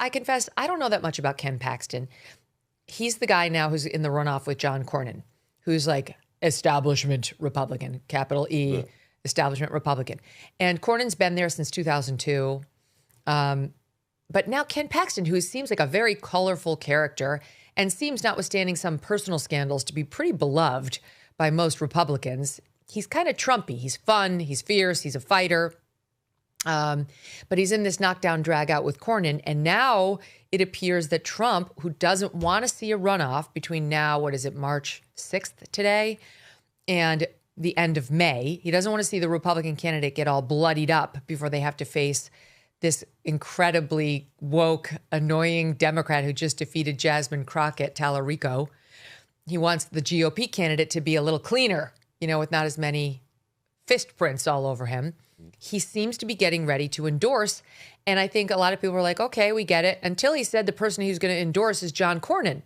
I confess, I don't know that much about Ken Paxton. He's the guy now who's in the runoff with John Cornyn, who's like establishment Republican, capital E, establishment Republican. And Cornyn's been there since 2002. But now Ken Paxton, who seems like a very colorful character and seems, notwithstanding some personal scandals, to be pretty beloved by most Republicans. He's kind of Trumpy. He's fun. He's fierce. He's a fighter. But he's in this knockdown drag out with Cornyn. And now it appears that Trump, who doesn't want to see a runoff between now, March 6th today, and the end of May, he doesn't want to see the Republican candidate get all bloodied up before they have to face this incredibly woke, annoying Democrat who just defeated Jasmine Crockett Tallarico. He wants the GOP candidate to be a little cleaner, with not as many fist prints all over him. He seems to be getting ready to endorse. And I think a lot of people were like, okay, we get it. Until he said the person he's going to endorse is John Cornyn.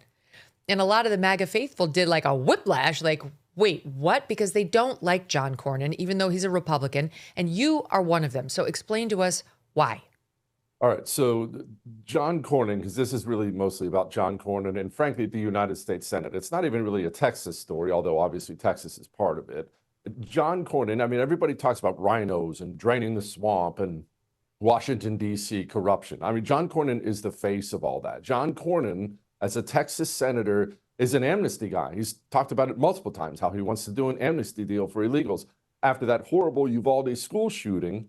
And a lot of the MAGA faithful did like a whiplash, like, wait, what? Because they don't like John Cornyn, even though he's a Republican. And you are one of them. So explain to us why. All right. So John Cornyn, because this is really mostly about John Cornyn and frankly, the United States Senate. It's not even really a Texas story, although obviously Texas is part of it. John Cornyn, I mean, everybody talks about rhinos and draining the swamp and Washington, D.C. corruption. I mean, John Cornyn is the face of all that. John Cornyn, as a Texas senator, is an amnesty guy. He's talked about it multiple times, how he wants to do an amnesty deal for illegals. After that horrible Uvalde school shooting,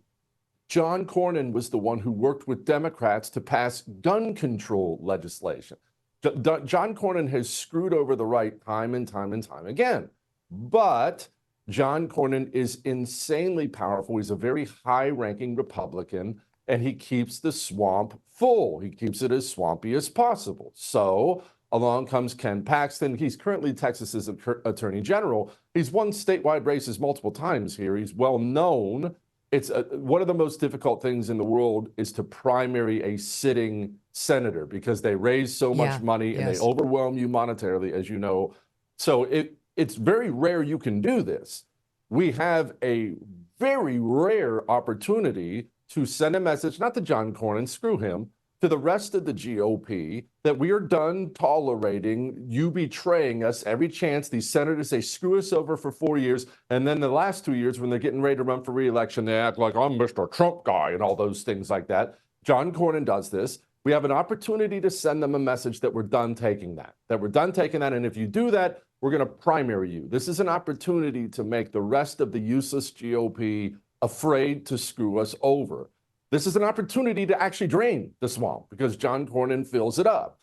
John Cornyn was the one who worked with Democrats to pass gun control legislation. John Cornyn has screwed over the right time and time and time again. But John Cornyn is insanely powerful. He's a very high-ranking Republican, and he keeps the swamp full. He keeps it as swampy as possible. So along comes Ken Paxton. He's currently Texas's attorney general. He's won statewide races multiple times here. He's well known. It's one of the most difficult things in the world is to primary a sitting senator because they raise so much money and they overwhelm you monetarily, as you know. So it's very rare you can do this. We have a very rare opportunity to send a message, not to John Cornyn, screw him, to the rest of the GOP that we are done tolerating you betraying us every chance. These senators, they screw us over for 4 years. And then the last 2 years, when they're getting ready to run for re-election, they act like I'm Mr. Trump guy and all those things like that. John Cornyn does this. We have an opportunity to send them a message that we're done taking that we're done taking that. And if you do that, we're going to primary you. This is an opportunity to make the rest of the useless GOP afraid to screw us over. This is an opportunity to actually drain the swamp because John Cornyn fills it up.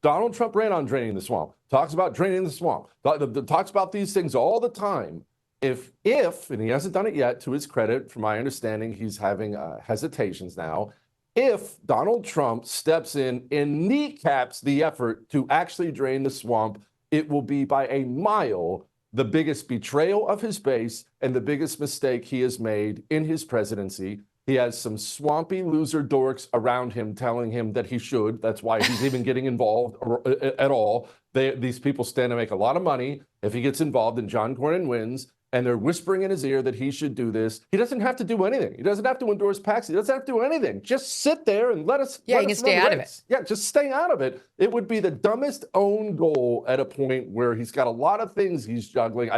Donald Trump ran on draining the swamp, talks about draining the swamp, talks about these things all the time. If, and he hasn't done it yet, to his credit, from my understanding, he's having hesitations now. If Donald Trump steps in and kneecaps the effort to actually drain the swamp, it will be by a mile the biggest betrayal of his base and the biggest mistake he has made in his presidency. He has some swampy loser dorks around him telling him that he should. That's why he's even getting involved at all. These people stand to make a lot of money if he gets involved and John Cornyn wins, and they're whispering in his ear that he should do this. He doesn't have to do anything. He doesn't have to endorse Paxton. He doesn't have to do anything. Just sit there and let us. Yeah, he can stay out of it. Yeah, just stay out of it. It would be the dumbest own goal at a point where he's got a lot of things he's juggling.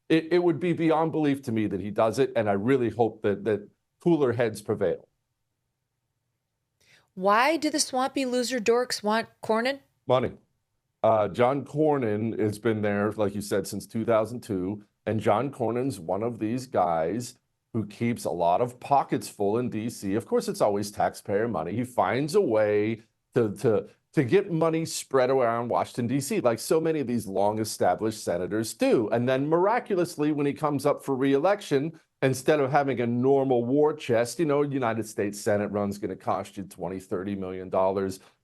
It would be beyond belief to me that he does it, and I really hope that cooler heads prevail. Why do the swampy loser dorks want Cornyn? Money. John Cornyn has been there, like you said, since 2002. And John Cornyn's one of these guys who keeps a lot of pockets full in D.C. Of course, it's always taxpayer money. He finds a way to get money spread around Washington, D.C., like so many of these long-established senators do. And then miraculously, when he comes up for re-election, instead of having a normal war chest, United States Senate run's going to cost you $20, $30 million.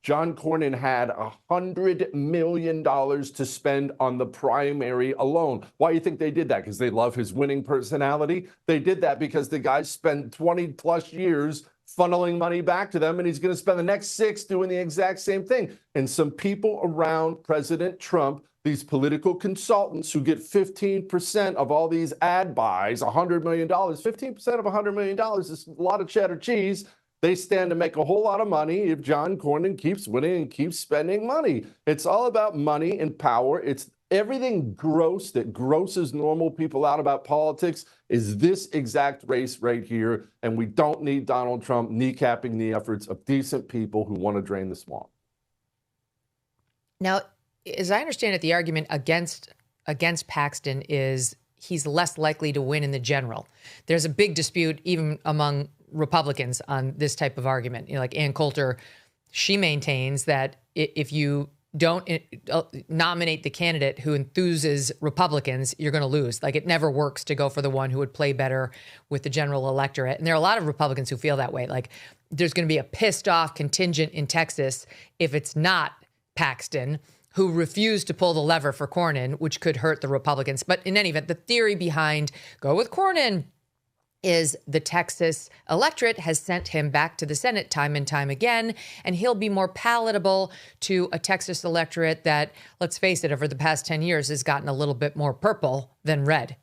John Cornyn had $100 million to spend on the primary alone. Why do you think they did that? Because they love his winning personality? They did that because the guy spent 20 plus years funneling money back to them, and he's going to spend the next 6 doing the exact same thing. And some people around President Trump, these political consultants who get 15% of all these ad buys, $100 million, 15% of $100 million is a lot of cheddar cheese. They stand to make a whole lot of money if John Cornyn keeps winning and keeps spending money. It's all about money and power. It's everything gross that grosses normal people out about politics is this exact race right here. And we don't need Donald Trump kneecapping the efforts of decent people who want to drain the swamp. Now, as I understand it, the argument against Paxton is he's less likely to win in the general. There's a big dispute even among Republicans on this type of argument. You know, like Ann Coulter, she maintains that if you don't nominate the candidate who enthuses Republicans, you're going to lose. Like, it never works to go for the one who would play better with the general electorate. And there are a lot of Republicans who feel that way. Like, there's going to be a pissed off contingent in Texas if it's not Paxton, who refused to pull the lever for Cornyn, which could hurt the Republicans. But in any event, the theory behind go with Cornyn is the Texas electorate has sent him back to the Senate time and time again, and he'll be more palatable to a Texas electorate that, let's face it, over the past 10 years has gotten a little bit more purple than red.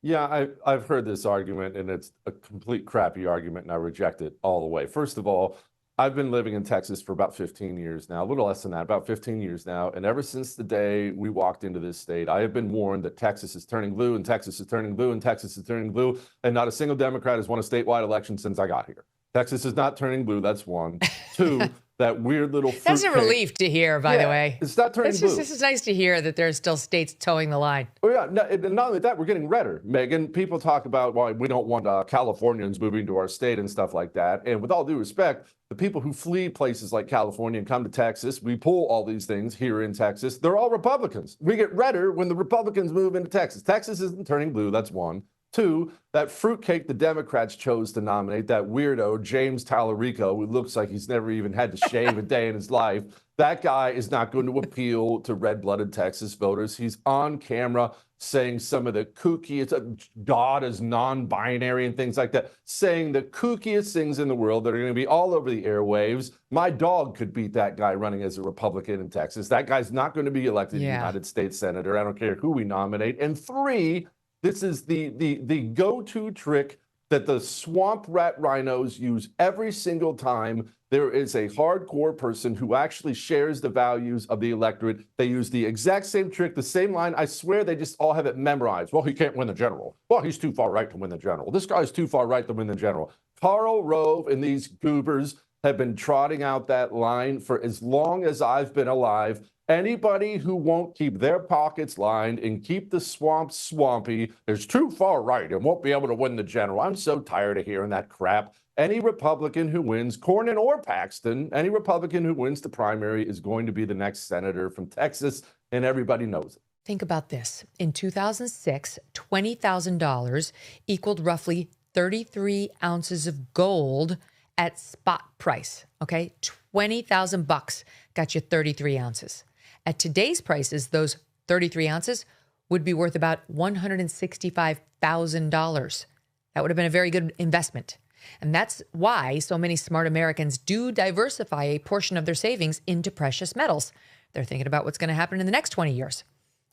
Yeah, I've heard this argument, and it's a complete crappy argument, and I reject it all the way. First of all, I've been living in Texas for about 15 years now, a little less than that, about 15 years now. And ever since the day we walked into this state, I have been warned that Texas is turning blue and Texas is turning blue and Texas is turning blue. And not a single Democrat has won a statewide election since I got here. Texas is not turning blue. That's one. Two, that weird little fruit That's a relief to hear, by the way. It's not turning blue. This is nice to hear that there's still states towing the line. Oh, yeah. No, and not only that, we're getting redder, Megyn. People talk about why we don't want Californians moving to our state and stuff like that. And with all due respect, the people who flee places like California and come to Texas, we pull all these things here in Texas. They're all Republicans. We get redder when the Republicans move into Texas. Texas isn't turning blue. That's one. Two, that fruitcake the Democrats chose to nominate, that weirdo, James Tallarico, who looks like he's never even had to shave a day in his life. That guy is not going to appeal to red-blooded Texas voters. He's on camera saying some of the kookiest, God is non-binary and things like that, saying the kookiest things in the world that are going to be all over the airwaves. My dog could beat that guy running as a Republican in Texas. That guy's not going to be elected United States Senator. I don't care who we nominate. And three, this is the go-to trick that the swamp rat rhinos use every single time there is a hardcore person who actually shares the values of the electorate. They use the exact same trick, the same line. I swear they just all have it memorized. Well, he can't win the general. Well, he's too far right to win the general. This guy's too far right to win the general. Karl Rove and these goobers have been trotting out that line for as long as I've been alive. Anybody who won't keep their pockets lined and keep the swamp swampy is too far right and won't be able to win the general. I'm so tired of hearing that crap. Any Republican who wins, Cornyn or Paxton, any Republican who wins the primary is going to be the next senator from Texas, and everybody knows it. Think about this. In 2006, $20,000 equaled roughly 33 ounces of gold at spot price. Okay, $20,000 got you 33 ounces. At today's prices, those 33 ounces would be worth about $165,000. That would have been a very good investment. And that's why so many smart Americans do diversify a portion of their savings into precious metals. They're thinking about what's going to happen in the next 20 years.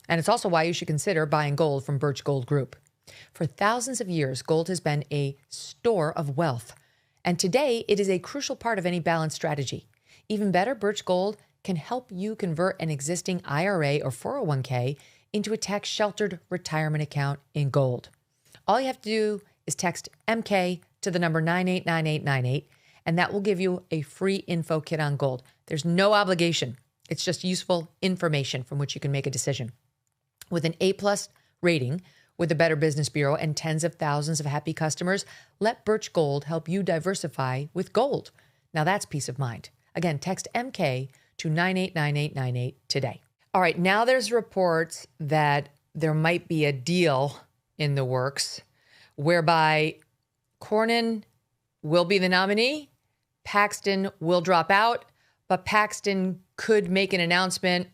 And it's also why you should consider buying gold from Birch Gold Group. For thousands of years, gold has been a store of wealth. And today, it is a crucial part of any balanced strategy. Even better, Birch Gold can help you convert an existing IRA or 401k into a tax-sheltered retirement account in gold. All you have to do is text MK to the number 989898, and that will give you a free info kit on gold. There's no obligation. It's just useful information from which you can make a decision. With an A+ rating with the Better Business Bureau and tens of thousands of happy customers, let Birch Gold help you diversify with gold. Now that's peace of mind. Again, text MK to 989898 today. All right, now there's reports that there might be a deal in the works whereby Cornyn will be the nominee, Paxton will drop out, but Paxton could make an announcement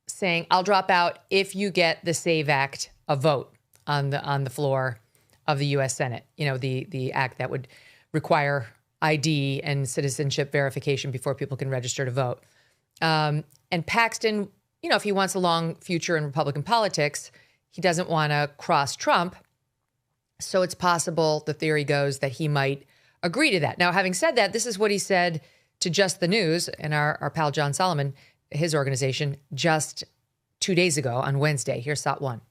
saying, I'll drop out if you get the SAVE Act a vote on the floor of the U.S. Senate. You know, the act that would require ID and citizenship verification before people can register to vote. And Paxton, you know, if he wants a long future in Republican politics, he doesn't want to cross Trump. So it's possible, the theory goes, that he might agree to that. Now, having said that, this is what he said to Just the News and our pal John Solomon, his organization, just 2 days ago on Wednesday. Here's thought one.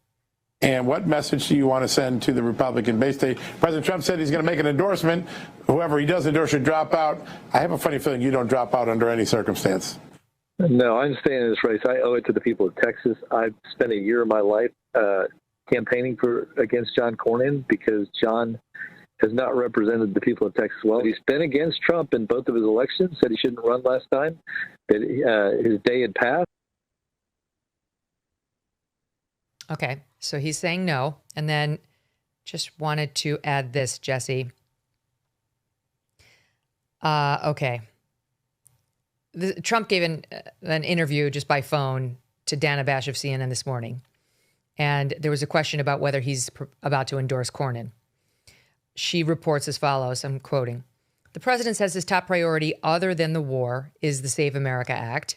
And what message do you want to send to the Republican base? President Trump said he's going to make an endorsement. Whoever he does endorse should drop out. I have a funny feeling you don't drop out under any circumstance. No, I'm staying in this race. I owe it to the people of Texas. I've spent a year of my life campaigning against John Cornyn because John has not represented the people of Texas well. He's been against Trump in both of his elections, said he shouldn't run last time, that his day had passed. Okay, so he's saying no. And then just wanted to add this, Jesse. Okay. Trump gave an interview just by phone to Dana Bash of CNN this morning. And there was a question about whether he's about to endorse Cornyn. She reports as follows, I'm quoting, "The president says his top priority other than the war is the Save America Act,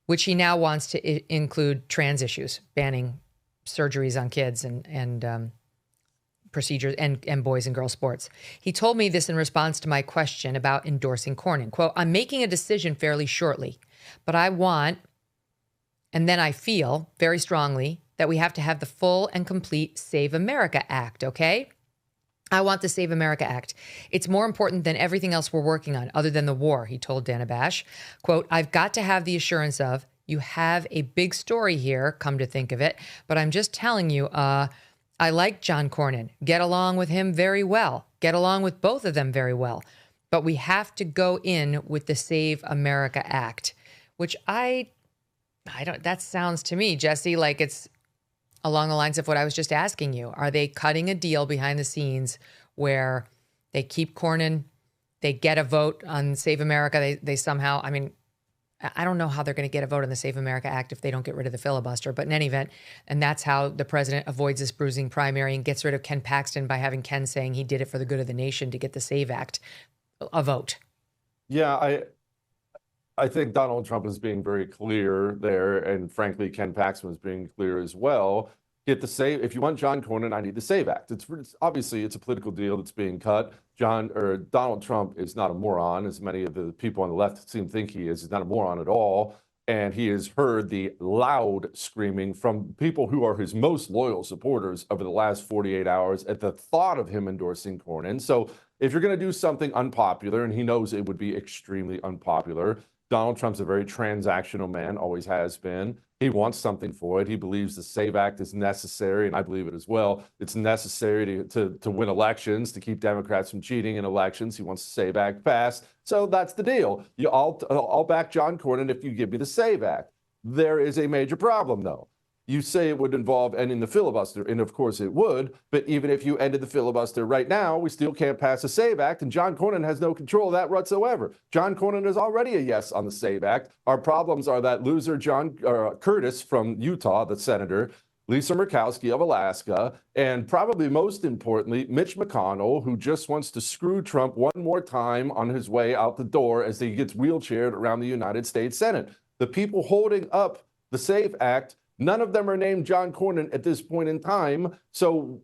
which he now wants to include trans issues, banning surgeries on kids and procedures and boys and girls sports. He told me this in response to my question about endorsing Cornyn. Quote, I'm making a decision fairly shortly, but I want, and then I feel very strongly that we have to have the full and complete Save America Act, okay? I want the Save America Act. It's more important than everything else we're working on other than the war, he told Dana Bash. Quote, I've got to have the assurance of, you have a big story here, come to think of it, but I'm just telling you, I like John Cornyn, get along with him very well, get along with both of them very well, but we have to go in with the Save America Act, which I don't, that sounds to me, Jesse, like it's along the lines of what I was just asking you. Are they cutting a deal behind the scenes where they keep Cornyn, they get a vote on Save America, they somehow, I mean, I don't know how they're going to get a vote on the Save America Act if they don't get rid of the filibuster, but in any event, and that's how the president avoids this bruising primary and gets rid of Ken Paxton by having Ken saying he did it for the good of the nation to get the Save Act a vote. Yeah, I think Donald Trump is being very clear there, and frankly, Ken Paxton was being clear as well. Get the Save. If you want John Cornyn, I need the Save Act. It's obviously it's a political deal that's being cut. Donald Trump is not a moron, as many of the people on the left seem to think he is. He's not a moron at all, and he has heard the loud screaming from people who are his most loyal supporters over the last 48 hours at the thought of him endorsing Cornyn. So if you're going to do something unpopular, and he knows it would be extremely unpopular, Donald Trump's a very transactional man, always has been. He wants something for it. He believes the SAVE Act is necessary, and I believe it as well. It's necessary to win elections, to keep Democrats from cheating in elections. He wants the SAVE Act passed. So that's the deal. I'll back John Cornyn if you give me the SAVE Act. There is a major problem, though. You say it would involve ending the filibuster, and of course it would, but even if you ended the filibuster right now, we still can't pass a SAVE Act, and John Cornyn has no control of that whatsoever. John Cornyn is already a yes on the SAVE Act. Our problems are that loser John Curtis from Utah, the senator, Lisa Murkowski of Alaska, and probably most importantly, Mitch McConnell, who just wants to screw Trump one more time on his way out the door as he gets wheelchaired around the United States Senate. The people holding up the SAVE Act, none of them are named John Cornyn at this point in time. So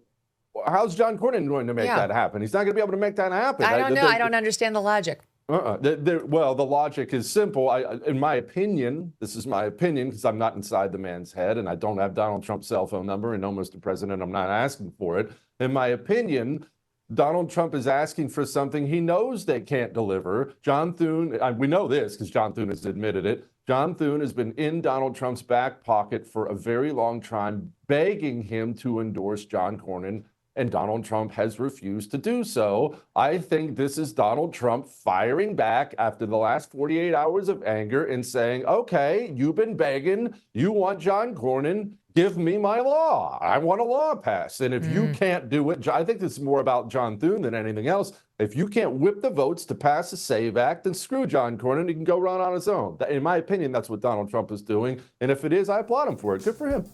how's John Cornyn going to make that happen? He's not going to be able to make that happen. I don't know. I don't understand the logic. Well, the logic is simple. In my opinion, this is my opinion because I'm not inside the man's head and I don't have Donald Trump's cell phone number, and no, Mr. President, I'm not asking for it. In my opinion, Donald Trump is asking for something he knows they can't deliver. John Thune, we know this because John Thune has admitted it. John Thune has been in Donald Trump's back pocket for a very long time, begging him to endorse John Cornyn, and Donald Trump has refused to do so. I think this is Donald Trump firing back after the last 48 hours of anger and saying, okay, you've been begging, you want John Cornyn, give me my law. I want a law passed. And if you can't do it, I think this is more about John Thune than anything else. If you can't whip the votes to pass the SAVE Act, then screw John Cornyn. He can go run on his own. In my opinion, that's what Donald Trump is doing. And if it is, I applaud him for it. Good for him.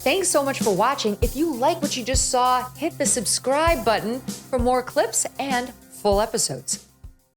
Thanks so much for watching. If you like what you just saw, hit the subscribe button for more clips and full episodes.